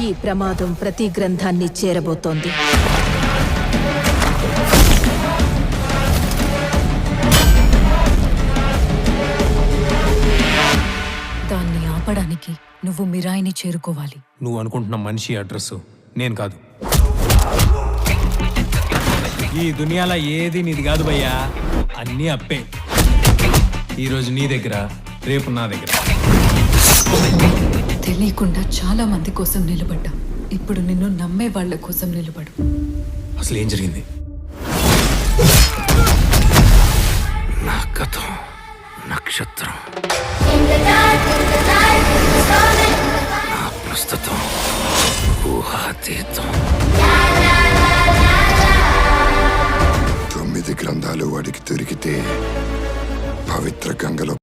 ఈ ప్రమాదం ప్రతి గ్రంథాన్ని చేరబోతోంది. దాన్ని ఆపడానికి నువ్వు మిరాయిని చేరుకోవాలి. నువ్వు అనుకుంటున్న మనిషి అడ్రస్ నేను కాదు. ఈ దునియాలో ఏది నీది కాదు భయ్యా, అన్నీ అప్పే. ఈరోజు నీ దగ్గర, రేపు నా దగ్గర. తెలియకుండా చాలా మంది కోసం నిలబడ్డా. ఇప్పుడు నిన్ను నమ్మే వాళ్ళ కోసం నిలబడు. అసలు ఏం జరిగింది? నా గతం నక్షత్రం, నా ప్రస్తుతం ఊహాతీతం. 9 గ్రంథాలు వాడికి దొరికితే పవిత్ర గంగలో